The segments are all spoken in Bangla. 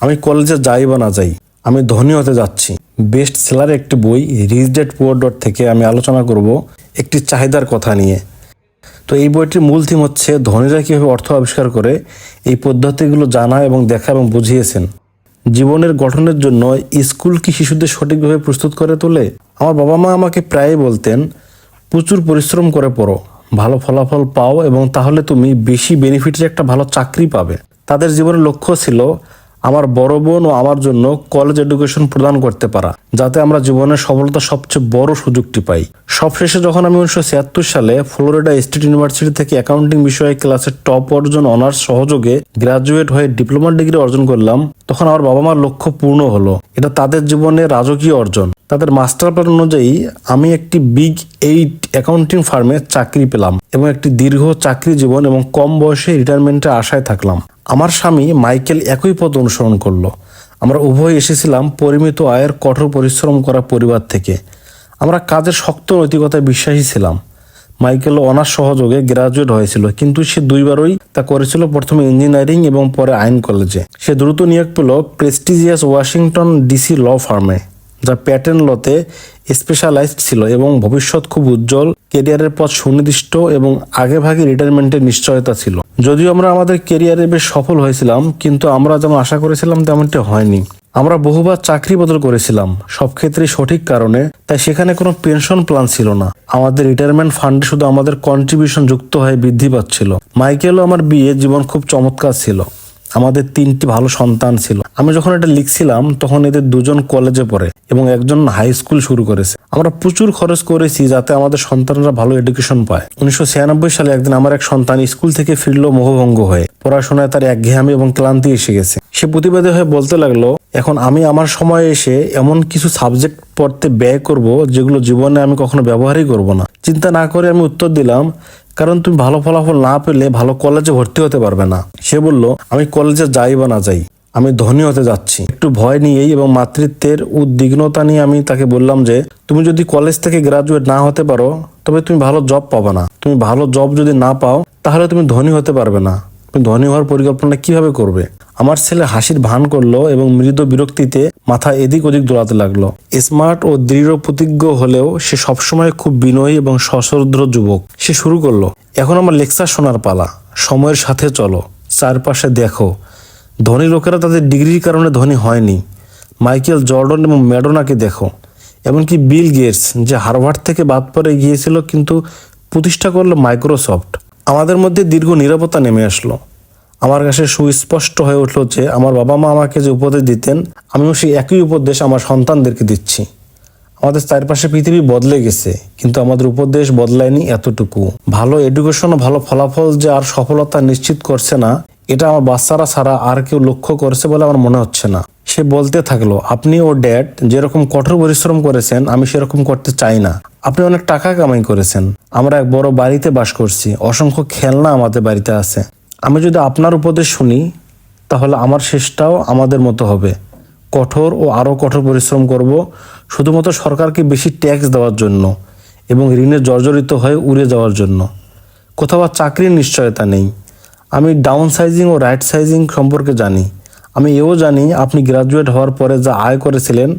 আমি কলেজে যাই বা না যাই, আমি ধনী হতে যাচ্ছি। বেস্ট সেলার একটি বই রিচ ড্যাড পুয়ার ড্যাড থেকে আমি আলোচনা করব একটি চাহিদার কথা নিয়ে। তো এই বইটির মূল থিম হচ্ছে ধনীরা কীভাবে অর্থ আবিষ্কার করে। এই পদ্ধতিগুলো জানা এবং দেখা এবং বুঝিয়েছেন। জীবনের গঠনের জন্য স্কুল কি শিশুদের সঠিকভাবে প্রস্তুত করে তোলে? আমার বাবা মা আমাকে প্রায়ই বলতেন, প্রচুর পরিশ্রম করে পড়ো, ভালো ফলাফল পাও এবং তাহলে তুমি বেশি বেনিফিটের একটা ভালো চাকরি পাবে। তাদের জীবনের লক্ষ্য ছিল আমার বড় বোন ও আমার জন্য কলেজ এডুকেশন প্রদান করতে পারা, যাতে আমরা জীবনের সফলতার সবচেয়ে বড় সুযোগটি পাই। সবশেষে যখন আমি 1976 সালে ফ্লোরিডা স্টেট ইউনিভার্সিটি থেকে অ্যাকাউন্টিং বিষয়ে ক্লাসের টপ অর্জন অনার্স সহযোগে গ্রাজুয়েট হয়ে ডিপ্লোমা ডিগ্রি অর্জন করলাম, তখন আমার বাবা মার লক্ষ্য পূর্ণ হলো। এটা তাদের জীবনে রাজকীয় অর্জন। তাদের মাস্টার প্ল্যান অনুযায়ী আমি একটি বিগ 8 অ্যাকাউন্টিং ফার্মে চাকরি পেলাম এবং একটি দীর্ঘ চাকরি জীবন এবং কম বয়সে রিটায়ারমেন্টের আশায় থাকলাম। আমার স্বামী মাইকেল একই পথ অনুসরণ করলো। আমরা উভয় এসেছিলাম পরিমিত আয়ের কঠোর পরিশ্রম করা পরিবার থেকে। আমরা কাজের শক্ত নৈতিকতায় বিশ্বাসী ছিলাম। মাইকেল অনার্স সহযোগে গ্রাজুয়েট হয়েছিল, কিন্তু সে দুইবারই তা করেছিল, প্রথমে ইঞ্জিনিয়ারিং এবং পরে আইন কলেজে। সে দ্রুত নিয়োগ পেল প্রেস্টিজিয়াস ওয়াশিংটন ডিসি ল ফার্মে, যা প্যাটেন্ট লতে স্পেশালাইজড ছিল এবং ভবিষ্যৎ খুব উজ্জ্বল। কেরিয়ারের পথ সুনির্দিষ্ট এবং আগেভাগে রিটায়ারমেন্টের নিশ্চয়তা ছিল। যদিও আমরা আমাদের কেরিয়ারে বেশ সফল হয়েছিলাম, কিন্তু আমরা যেমন আশা করেছিলাম তেমনটি হয়নি। আমরা বহুবার চাকরি বদল করেছিলাম, সব ক্ষেত্রেই সঠিক কারণে, তাই সেখানে কোনো পেনশন প্ল্যান ছিল না। আমাদের রিটায়ারমেন্ট ফান্ডে শুধু আমাদের কন্ট্রিবিউশন যুক্ত হয়ে বৃদ্ধি পাচ্ছিল। মাইকেল ও আমার বিয়ে জীবন খুব চমৎকার ছিল। আমাদের 3টি ভালো সন্তান ছিল। আমি যখন এটা লিখছিলাম তখন এদের 2জন কলেজে পড়ে এবং একজন হাই স্কুল শুরু করেছে। আমরা প্রচুর খরচ করেছি যাতে আমাদের সন্তানরা ভালো এডুকেশন পায়। 1996 সালে একদিন আমার এক সন্তান স্কুল থেকে ফিরলো মোহভঙ্গ হয়ে। পড়াশোনায় তার একঘেয়েমি এবং ক্লান্তি এসে গেছে। সে প্রতিবাদী হয়ে বলতে লাগলো, এখন আমি আমার সময়ে এসে এমন কিছু সাবজেক্ট পড়তে ব্যয় করব যেগুলো জীবনে আমি কখনো ব্যবহারই করব না। চিন্তা না করে আমি উত্তর দিলাম, কারণ তুমি ভালো ফলাফল না পেলে ভালো কলেজে ভর্তি হতে পারবে না। সে বলল, আমি কলেজে যাই বা না যাই, আমি ধনী হতে যাচ্ছি। একটু ভয় নিয়েই এবং মাতৃত্বের উদ্বিগ্নতা নিয়ে আমি তাকে বললাম যে, তুমি যদি কলেজ থেকে গ্রাজুয়েট না হতে পারো তবে তুমি ভালো জব পাবে না। তুমি ভালো জব যদি না পাও তাহলে তুমি ধনী হতে পারবে না। তুমি ধনী হওয়ার পরিকল্পনা কিভাবে করবে? আমার ছেলে হাসির ভান করলো এবং মৃদু বিরক্তিতে মাথা এদিক ওদিক দোলাতে লাগলো। স্মার্ট ও দৃঢ় প্রতিজ্ঞ হলেও সে সবসময় খুব বিনয়ী এবং সশ্রদ্ধ যুবক। সে শুরু করলো, এখন আমার লেকচার শোনার পালা। সময়ের সাথে চলো, চারপাশে দেখো। ধনী লোকেরা তাদের ডিগ্রির কারণে ধনী হয়নি। মাইকেল জর্ডন এবং ম্যাডোনাকে দেখো, এমনকি বিল গেটস, যে হার্ভার্ড থেকে বাদ পড়ে গিয়েছিল কিন্তু প্রতিষ্ঠা করলো মাইক্রোসফট। আমাদের মধ্যে দীর্ঘ নীরবতা নেমে আসলো। আমার কাছে সুস্পষ্ট হয়ে উঠলো যে আমার বাবা মা আমাকে যে উপদেশ দিতেন, আমিও সেই একই উপদেশ আমার সন্তানদেরকে দিচ্ছি। আমাদের চারপাশে পৃথিবী বদলে গেছে, কিন্তু আমাদের উপদেশ বদলায়নি এতটুকু। ভালো এডুকেশন ও ভালো ফলাফল যে আর সফলতা নিশ্চিত করছে না, এটা আমার বাচ্চারা ছাড়া আর কেউ লক্ষ্য করছে বলে আমার মনে হচ্ছে না। সে বলতে থাকলো, আপনি ও ড্যাড যেরকম কঠোর পরিশ্রম করেছেন আমি সেরকম করতে চাই না। আপনি অনেক টাকা কামাই করেছেন, আমরা এক বড় বাড়িতে বাস করছি, অসংখ্য খেলনা আমাদের বাড়িতে আছে। আমি যদি আপনার উপদেশ শুনি তাহলে আমার শেষটাও আমাদের মতো হবে। কঠোর ও আরও কঠোর পরিশ্রম করব, শুধুমাত্র সরকারকে বেশি ট্যাক্স দেওয়ার জন্য এবং ঋণে জর্জরিত হয়ে উড়ে যাওয়ার জন্য। কোথাও আর চাকরির নিশ্চয়তা নেই। আমি ডাউন সাইজিং ও রাইট সাইজিং সম্পর্কে জানি। আমি এও জানি আপনি গ্রাজুয়েট হওয়ার পরে যা আয় করেছিলেন,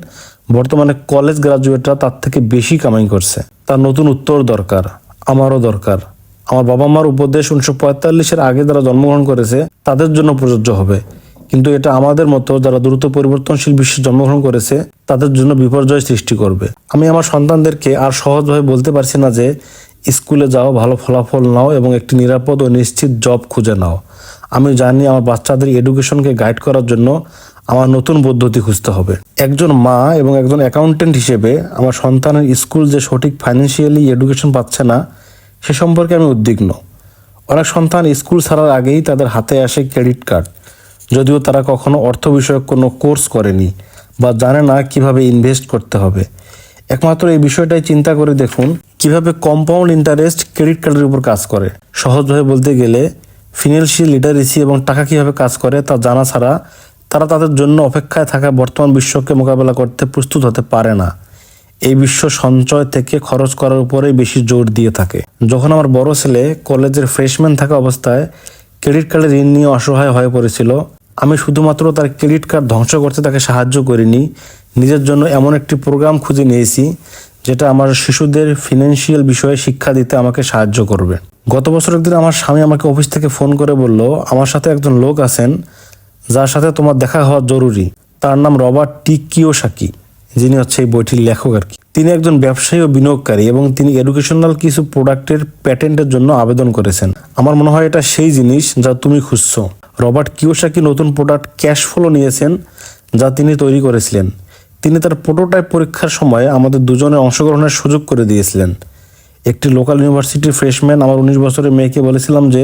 বর্তমানে কলেজ গ্রাজুয়েটরা তার থেকে বেশি কামাই করছে। তার নতুন উত্তর দরকার, আমারও দরকার। আমার বাবা মার উপদেশ 1945-এর আগে যারা জন্মগ্রহণ করেছে তাদের জন্য প্রযোজ্য হবে, কিন্তু এটা আমাদের মতো যারা দ্রুত পরিবর্তনশীল বিশ্বে জন্মগ্রহণ করেছে তাদের জন্য বিপর্যয় সৃষ্টি করবে। আমি আমার সন্তানদেরকে আর সহজভাবে বলতে পারছি না যে স্কুলে যাও, ভালো ফলাফল নাও এবং একটি নিরাপদ ও নিশ্চিত জব খুঁজে নাও। আমি জানি আমার বাচ্চাদের এডুকেশনকে গাইড করার জন্য আমার নতুন পদ্ধতি খুঁজতে হবে। একজন মা এবং একজন অ্যাকাউন্টেন্ট হিসেবে আমার সন্তানের স্কুল যে সঠিক ফাইন্যান্সিয়ালি এডুকেশন পাচ্ছে না সে সম্পর্কে আমি উদ্বিগ্ন। অনেক সন্তান স্কুল ছাড়ার আগেই তাদের হাতে আসে ক্রেডিট কার্ড, যদিও তারা কখনো অর্থ বিষয়ক কোনো কোর্স করেনি বা জানে না কিভাবে ইনভেস্ট করতে হবে। একমাত্র এই বিষয়টাই চিন্তা করে দেখুন কিভাবে কম্পাউন্ড ইন্টারেস্ট ক্রেডিট কার্ডের উপর কাজ করে। সহজভাবে বলতে গেলে ফিনান্সিয়াল লিটারেসি এবং টাকা কিভাবে কাজ করে তা জানা ছাড়া তারা তাদের জন্য অপেক্ষায় থাকা বর্তমান বিশ্বকে মোকাবেলা করতে প্রস্তুত হতে পারে না। এই বিশ্ব সঞ্চয় থেকে খরচ করার উপরেই বেশি জোর দিয়ে থাকে। যখন আমার বড় ছেলে কলেজের ফ্রেশম্যান থাকা অবস্থায় ক্রেডিট কার্ডের ঋণ নিয়ে অসহায় হয়ে পড়েছিল, আমি শুধুমাত্র তার ক্রেডিট কার্ড ধ্বংস করতে তাকে সাহায্য করিনি, নিজের জন্য এমন একটি প্রোগ্রাম খুঁজে নিয়েছি যেটা আমার শিশুদের ফিনান্সিয়াল বিষয়ে শিক্ষা দিতে আমাকে সাহায্য করবে। গত বছর একদিন আমার স্বামী আমাকে অফিস থেকে ফোন করে বলল, আমার সাথে একজন লোক আছেন যার সাথে তোমার দেখা হওয়া জরুরি। তার নাম রবার্ট টি কিওসাকি, যিনি হচ্ছে এই বইটির লেখক আর কি। তিনি একজন ব্যবসায়ী ও বিনিয়োগকারী এবং তিনি এডুকেশনাল কিছু প্রোডাক্টের প্যাটেন্টের জন্য আবেদন করেছেন। আমার মনে হয় এটা সেই জিনিস যা তুমি খুঁজছো। রবার্ট কিওসাকি নতুন প্রোডাক্ট ক্যাশ ফ্লো নিয়েছেন যা তিনি তৈরি করেছিলেন। তিনি তার প্রোটোটাইপ পরীক্ষার সময় আমাদের দুজনের অংশগ্রহণের সুযোগ করে দিয়েছিলেন। একটি লোকাল ইউনিভার্সিটির ফ্রেশম্যান আমার 19 বছরের মেয়েকে বলেছিলাম যে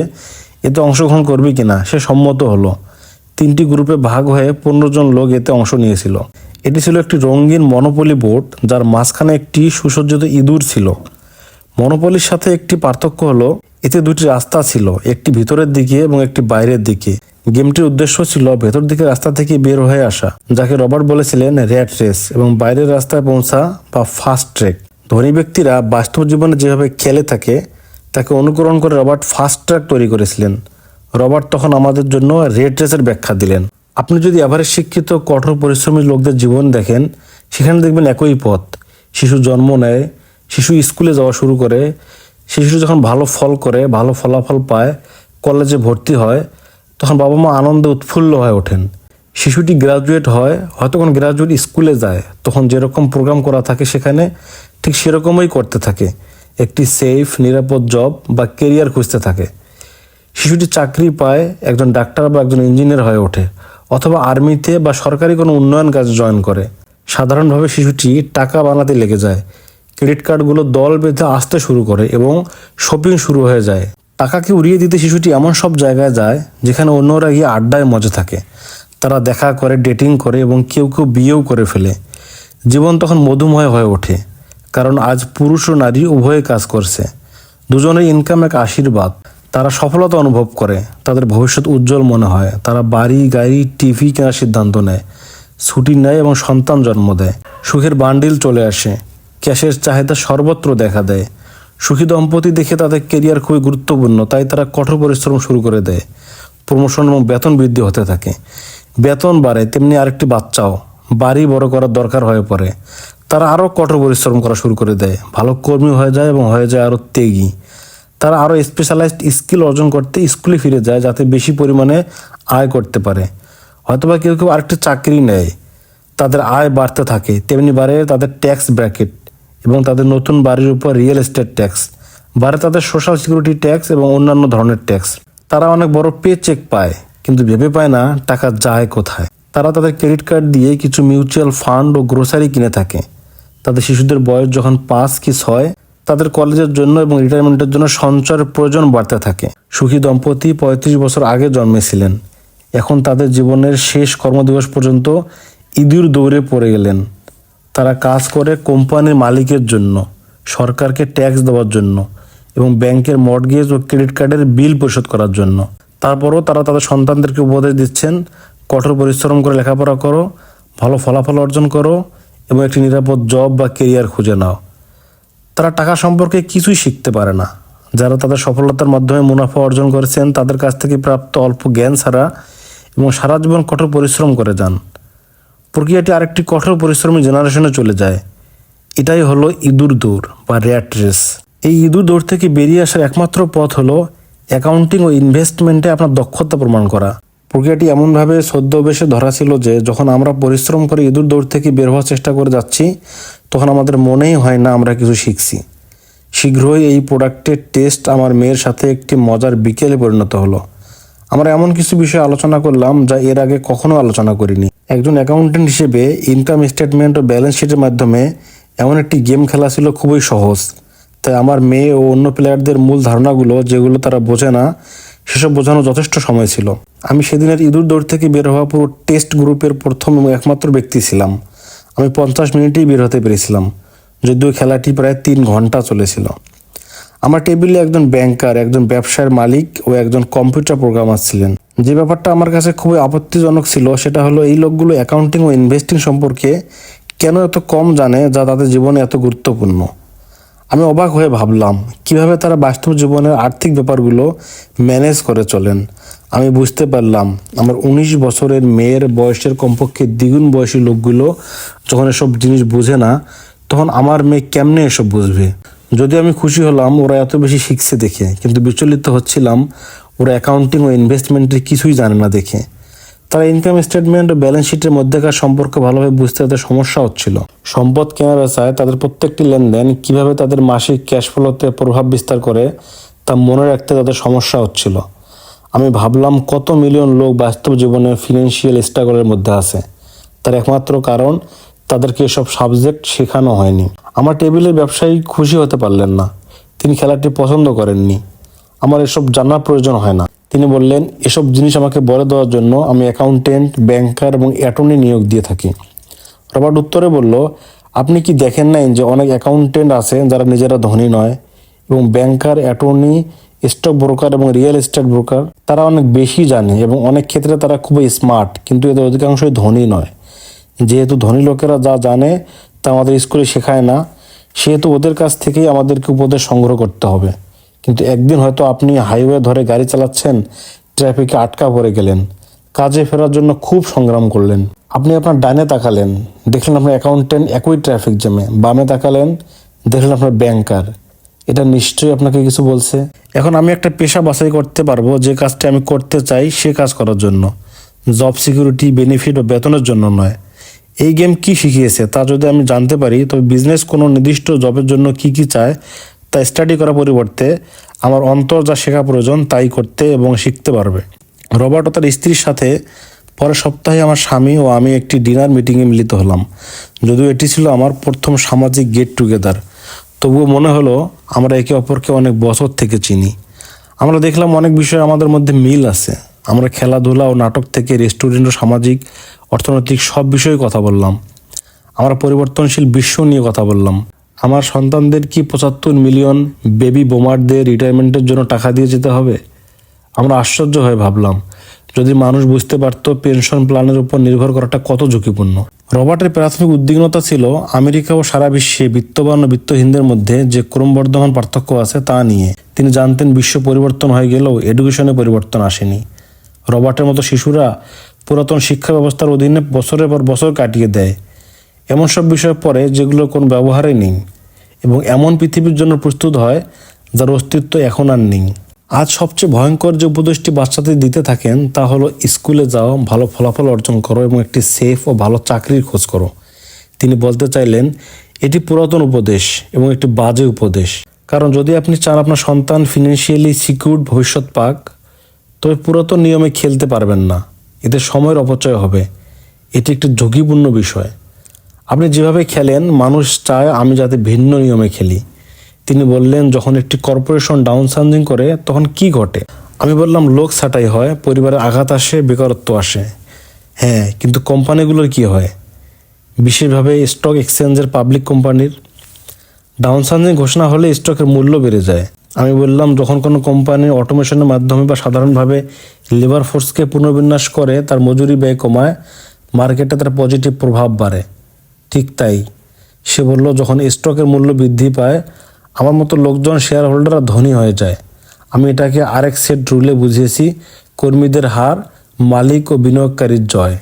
এতে অংশগ্রহণ করবে কিনা। সে সম্মত হলো। 3টি গ্রুপে ভাগ হয়ে 15 জন লোক এতে অংশ নিয়েছিল। এটি ছিল একটি রঙিন মনোপলি বোর্ড যার মাঝখানে একটি সুসজ্জিত ইঁদুর ছিল। মনোপলির সাথে একটি পার্থক্য হলো এতে 2টি রাস্তা ছিল, একটি ভিতরের দিকে এবং একটি বাইরের দিকে। গেমটির উদ্দেশ্য ছিল ভেতর দিকে রাস্তা থেকে বের হয়ে আসা, যাকে রবার্ট বলেছিলেন র্যাট রেস, এবং বাইরের রাস্তায় পৌঁছা বা ফাস্ট ট্র্যাক। ধনী ব্যক্তিরা বাস্তব জীবনে যেভাবে খেলে থাকে তাকে অনুকরণ করে রবার্ট ফাস্ট ট্র্যাক তৈরি করেছিলেন। রবার্ট তখন আমাদের জন্য রেড রেসের ব্যাখ্যা দিলেন। আপনি যদি এভারেজ শিক্ষিত কঠোর পরিশ্রমী লোকদের জীবন দেখেন, সেখানে দেখবেন একই পথ। শিশু জন্ম নেয়, শিশু স্কুলে যাওয়া শুরু করে, শিশু যখন ভালো ফল করে, ভালো ফলাফল পায়, কলেজে ভর্তি হয়, তখন বাবা মা আনন্দে উৎফুল্ল হয়ে ওঠেন। শিশুটি গ্রাজুয়েট হয়, হয়তো কোনো গ্রাজুয়েট স্কুলে যায়, তখন যেরকম প্রোগ্রাম করা থাকে সেখানে ঠিক সেরকমই করতে থাকে। একটি সেফ নিরাপদ জব বা কেরিয়ার খুঁজতে থাকে। শিশুটি চাকরি পায়, একজন ডাক্তার বা একজন ইঞ্জিনিয়ার হয়ে ওঠে, অথবা আর্মিতে বা সরকারি কোনো উন্নয়ন কাজে জয়েন করে। সাধারণভাবে শিশুটি টাকা বানাতে লেগে যায়, ক্রেডিট কার্ডগুলো দল বেঁধে আসতে শুরু করে এবং শপিং শুরু হয়ে যায়। টাকাকে উড়িয়ে দিতে শিশুটি এমন সব জায়গায় যায় যেখানে অন্যরা গিয়ে আড্ডায় মজা থাকে। তারা দেখা করে, ডেটিং করে এবং কেউ কেউ বিয়েও করে ফেলে। জীবন তখন মধুময় হয়ে ওঠে, কারণ আজ পুরুষ ও নারী উভয়ে কাজ করছে। দুজনের ইনকাম এক আশীর্বাদ। তারা সফলতা অনুভব করে, তাদের ভবিষ্যৎ উজ্জ্বল মনে হয়। তারা বাড়ি, গাড়ি, টিভি কেনার সিদ্ধান্ত নেয়, ছুটি নেয় এবং সন্তান জন্ম দেয়। সুখের বান্ডিল চলে আসে, ক্যাশের চাহিদা সর্বত্র দেখা দেয়। সুখী দম্পতি দেখে তাদের কেরিয়ার খুবই গুরুত্বপূর্ণ, তাই তারা কঠোর পরিশ্রম শুরু করে দেয়। প্রমোশন এবং বেতন বৃদ্ধি হতে থাকে। বেতন বাড়ে, তেমনি আরেকটি বাচ্চাও। বাড়ি বড় করার দরকার হয়ে পড়ে। তারা আরও কঠোর পরিশ্রম করা শুরু করে দেয়, ভালো কর্মী হয়ে যায় এবং হয়ে যায় আরও ত্যাগী। তারা আরও স্পেশালাইজড স্কিল অর্জন করতে স্কুলে ফিরে যায় যাতে বেশি পরিমাণে আয় করতে পারে। হয়তোবা কেউ কেউ আরেকটি চাকরি নেয়, তাদের আয় বাড়তে থাকে, তেমনি বাড়ে তাদের ট্যাক্স ব্র্যাকেট এবং তাদের নতুন বাড়ির উপর রিয়েল এস্টেট ট্যাক্স, বাড়ে তাদের সোশ্যাল সিকিউরিটি ট্যাক্স এবং অন্যান্য ধরনের ট্যাক্স। তারা অনেক বড় পে চেক পায়, কিন্তু ভেবে পায় না টাকা যায় কোথায়। তারা তাদের ক্রেডিট কার্ড দিয়ে কিছু মিউচুয়াল ফান্ড ও গ্রোসারি কিনে থাকে। তাদের শিশুদের বয়স যখন 5 কি 6, তাদের কলেজের জন্য এবং রিটায়ারমেন্টের জন্য সঞ্চয়ের প্রয়োজন বাড়তে থাকে। সুখী দম্পতি 35 বছর আগে জন্মেছিলেন, এখন তাদের জীবনের শেষ কর্মদিবস পর্যন্ত ইঁদুর দৌড়ে পড়ে গেলেন। তারা কাজ করে কোম্পানির মালিকের জন্য, সরকারকে ট্যাক্স দেওয়ার জন্য এবং ব্যাংকের মর্টগেজ ও ক্রেডিট কার্ডের বিল পরিশোধ করার জন্য। তারপরও তারা তাদের সন্তানদেরকে উপদেশ দিচ্ছেন, কঠোর পরিশ্রম করে লেখাপড়া করো, ভালো ফলাফল অর্জন করো এবং একটি নিরাপদ জব বা কেরিয়ার খুঁজে নাও। তারা টাকা সম্পর্কে কিছুই শিখতে পারে না। যারা তাদের সফলতার মাধ্যমে মুনাফা অর্জন করেছেন তাদের কাছ থেকে প্রাপ্ত অল্প জ্ঞান ছাড়া এবং সারা জীবন কঠোর পরিশ্রম করে যান। প্রক্রিয়াটি আরেকটি কঠোর পরিশ্রমী জেনারেশনে চলে যায়। এটাই হলো ইঁদুর দৌড় বা র্যাট রেস। এই ইঁদুর দৌড় থেকে বেরিয়ে আসার একমাত্র পথ হলো অ্যাকাউন্টিং ও ইনভেস্টমেন্টে আপনার দক্ষতা প্রমাণ করা। প্রক্রিয়াটি এমনভাবে ছদ্মবেশে ধরা ছিল যে যখন আমরা পরিশ্রম করে ইঁদুর দৌড় থেকে বের হওয়ার চেষ্টা করে যাচ্ছি, তখন আমাদের মনেই হয় না আমরা কিছু শিখছি। শীঘ্রই এই প্রোডাক্টের টেস্ট আমার মেয়ের সাথে একটি মজার বিকেলে পরিণত হলো। আমরা এমন কিছু বিষয় আলোচনা করলাম যা এর আগে কখনো আলোচনা করিনি। একজন অ্যাকাউন্টেন্ট হিসেবে ইনকাম স্টেটমেন্ট ও ব্যালেন্স শিটের মাধ্যমে এমন একটি গেম খেলা ছিল খুবই সহজ। তাই আমার মেয়ে ও অন্য প্লেয়ারদের মূল ধারণাগুলো যেগুলো তারা বোঝে না, সেসব বোঝানো যথেষ্ট সময় ছিল। আমি সেদিনের ইঁদুর দৌড় থেকে বের হওয়া পুরো টেস্ট গ্রুপের প্রথম এবং একমাত্র ব্যক্তি ছিলাম। আমি 50 মিনিটেই বের হতে পেরেছিলাম, যদিও খেলাটি প্রায় 3 ঘন্টা চলেছিল। আমার টেবিলে একজন ব্যাংকার, একজন ব্যবসায়ের মালিক ও একজন কম্পিউটার প্রোগ্রামার ছিলেন। যে ব্যাপারটা আমার কাছে খুবই আপত্তিজনক ছিল সেটা হলো এই লোকগুলো অ্যাকাউন্টিং ও ইনভেস্টিং সম্পর্কে কেন এত কম জানে যা তাদের জীবনে এত গুরুত্বপূর্ণ। আমি অবাক হয়ে ভাবলাম কিভাবে তারা বাস্তব জীবনের আর্থিক ব্যাপারগুলো ম্যানেজ করে চলেন। আমি বুঝতে পারলাম আমার 19 বছরের মেয়ের বয়সের কমপক্ষে দ্বিগুণ বয়সী লোকগুলো যখন এসব জিনিস বুঝে না, তখন আমার মেয়ে কেমনে এসব বুঝবে। যদি আমি খুশি হলাম ওরা এত বেশি শিখছে দেখে, কিন্তু বিচলিত হচ্ছিলাম ওরা অ্যাকাউন্টিং ও ইনভেস্টমেন্টের কিছুই জানে না দেখে। তারা ইনকাম স্টেটমেন্ট ও ব্যালেন্স শিটের মধ্যেকার সম্পর্ক ভালোভাবে বুঝতে তাদের সমস্যা হচ্ছিল। সম্পদ কেনা বেচায় তাদের প্রত্যেকটি লেনদেন কিভাবে তাদের মাসিক ক্যাশ ফ্লোতে প্রভাব বিস্তার করে তা মনে রাখতে তাদের সমস্যা হচ্ছিল। আমি ভাবলাম কত মিলিয়ন লোক বাস্তব জীবনে ফিনান্সিয়াল স্ট্রাগলের মধ্যে আছে, তার একমাত্র কারণ তাদেরকে এসব সাবজেক্ট শেখানো হয়নি। আমার টেবিলের ব্যবসায়ী খুশি হতে পারলেন না, তিনি খেলাটি পছন্দ করেননি। আমার এসব জানার প্রয়োজন হয় না, তিনি বললেন। এসব জিনিস আমাকে বলে দেওয়ার জন্য আমি অ্যাকাউন্টেন্ট, ব্যাংকার এবং অ্যাটর্নি নিয়োগ দিয়ে থাকি। রবার্ট উত্তরে বলল, আপনি কি দেখেন নাই যে অনেক অ্যাকাউন্টেন্ট আছে যারা নিজেরা ধনী নয়, এবং ব্যাংকার, অ্যাটর্নি, স্টক ব্রোকার এবং রিয়েল এস্টেট ব্রোকার তারা অনেক বেশি জানে এবং অনেক ক্ষেত্রে তারা খুবই স্মার্ট, কিন্তু এদের অধিকাংশই ধনী নয়। যেহেতু ধনী লোকেরা যা জানে তা আমাদের স্কুলে শেখায় না, সেহেতু ওদের কাছ থেকেই আমাদেরকে উপদেশ সংগ্রহ করতে হবে। কিন্তু একদিন হয়তো আপনি হাইওয়ে ধরে গাড়ি চালাচ্ছেন, ট্রাফিকে আটকা পড়ে গেলেন, কাজে ফেরার জন্য খুব সংগ্রাম করলেন। আপনি আপনার ডানে তাকালেন, দেখলেন আপনার অ্যাকাউন্টেন্ট একই ট্রাফিক জ্যামে, বামে তাকালেন, দেখলেন আপনার ব্যাংকার। এটা নিশ্চয়ই আপনাকে কিছু বলছে। এখন আমি একটা পেশা বাছাই করতে পারবো যে কাজটা আমি করতে চাই সে কাজ করার জন্য, জব সিকিউরিটি, বেনিফিট ও বেতনের জন্য নয়। এই গেম কি শিখিয়েছে তা যদি আমি জানতে পারি, তবে বিজনেস কোনো নির্দিষ্ট জবের জন্য কি কি চায় তা স্টাডি করার পরিবর্তে আমার অন্তর যা শেখা প্রয়োজন তাই করতে এবং শিখতে পারবে। রবার্ট ও তার স্ত্রীর সাথে পরের সপ্তাহে আমার স্বামী ও আমি একটি ডিনার মিটিংয়ে মিলিত হলাম। যদিও এটি ছিল আমার প্রথম সামাজিক গেট টুগেদার, তবুও মনে হলো আমরা একে অপরকে অনেক বছর থেকে চিনি। আমরা দেখলাম অনেক বিষয়ে আমাদের মধ্যে মিল আছে। আমরা খেলাধুলা ও নাটক থেকে রেস্টুরেন্ট ও সামাজিক, অর্থনৈতিক সব বিষয়ে কথা বললাম। আমরা পরিবর্তনশীল বিশ্ব নিয়ে কথা বললাম। আমার সন্তানদের কি 75 মিলিয়ন বেবি বোমারদের রিটায়ারমেন্টের জন্য টাকা দিয়ে যেতে হবে? আমরা আশ্চর্য হয়ে ভাবলাম, যদি মানুষ বুঝতে পারতো পেনশন প্ল্যানের উপর নির্ভর করাটা কত ঝুঁকিপূর্ণ। রবার্টের প্রাথমিক উদ্বিগ্নতা ছিল আমেরিকা ও সারা বিশ্বে বিত্তবান ও বিত্তহীনদের মধ্যে যে ক্রমবর্ধমান পার্থক্য আছে তা নিয়ে। তিনি জানতেন বিশ্ব পরিবর্তন হয়ে গেলেও এডুকেশনে পরিবর্তন আসেনি। রবার্টের মতো শিশুরা পুরাতন শিক্ষা ব্যবস্থার অধীনে বছরের পর বছর কাটিয়ে দেয়, এমন সব বিষয় পড়ে যেগুলোর কোনো ব্যবহারই নেই, এবং এমন পৃথিবীর জন্য প্রস্তুত হয় যার অস্তিত্ব এখন আর নেই। আজ সবচেয়ে ভয়ঙ্কর যে উপদেশটি বাচ্চাদের দিতে থাকেন তা হলো, স্কুলে যাও, ভালো ফলাফল অর্জন করো এবং একটি সেফ ও ভালো চাকরির খোঁজ করো। তিনি বলতে চাইলেন এটি পুরাতন উপদেশ এবং একটি বাজে উপদেশ। কারণ যদি আপনি চান আপনার সন্তান ফিনান্সিয়ালি সিকিউরড ভবিষ্যৎ পাক, তবে পুরাতন নিয়মে খেলতে পারবেন না, এতে সময়ের অপচয় হবে। এটি একটি ঝুঁকিপূর্ণ বিষয়। আপনি যেভাবে খেলেন, মানুষ চায় আমি যাতে ভিন্ন নিয়মে খেলি। তিনি বললেন, যখন একটি কর্পোরেশন ডাউনসাইজিং করে তখন কি ঘটে? আমি বললাম, লোক ছাঁটাই হয়, পরিবারে আঘাত আসে, বেকারত্ব আসে। হ্যাঁ, কিন্তু কোম্পানিগুলোর কি হয়? বিশেষভাবে স্টক এক্সচেঞ্জের পাবলিক কোম্পানির ডাউনসাইজিং ঘোষণা হলে স্টকের মূল্য বেড়ে যায়। আমি বললাম, যখন কোনো কোম্পানি অটোমেশনের মাধ্যমে বা সাধারণভাবে লেবার ফোর্সকে পুনর্বিন্যাস করে তার মজুরি ব্যয় কমায়, মার্কেটে তার পজিটিভ প্রভাব বাড়ে। ঠিক তাই, সে বলল, যখন স্টকের মূল্য বৃদ্ধি পায় আমার মতো লোকজন, শেয়ার হোল্ডাররা ধনী হয়ে যায়। আমি এটাকে আরেক সেট রুলে বুঝিয়েছি, কর্মীদের হার, মালিক ও বিনিয়োগকারীর জয়।